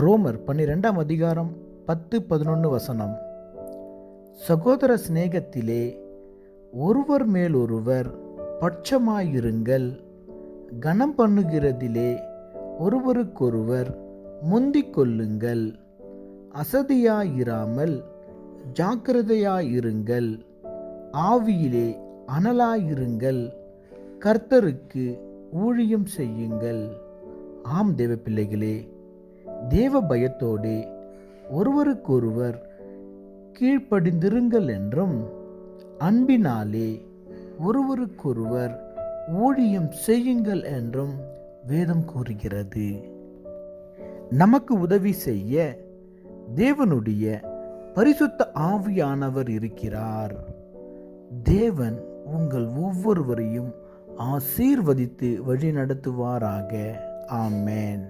ரோமர் 12 அதிகாரம் 10-11 சகோதர சிநேகத்திலே ஒருவர் மேலொருவர் பட்சமாயிருங்கள். கனம் பண்ணுகிறதிலே ஒருவருக்கொருவர் முந்திக் கொள்ளுங்கள். அசதியாயிராமல் ஜாக்கிரதையாயிருங்கள். ஆவியிலே அனலாயிருங்கள். கர்த்தருக்கு ஊழியம் செய்யுங்கள். ஆம் தேவ பிள்ளைகளே, தேவ பயத்தோடே ஒருவருக்கொருவர் கீழ்ப்படிந்திருங்கள் என்றும், அன்பினாலே ஒருவருக்கொருவர் ஊழியம் செய்யுங்கள் என்றும் வேதம் கூறுகிறது. நமக்கு உதவி செய்ய தேவனுடைய பரிசுத்த ஆவியானவர் இருக்கிறார். தேவன் உங்கள் ஒவ்வொருவரையும் ஆசீர்வதித்து வழி நடத்துவாராக. ஆமென்.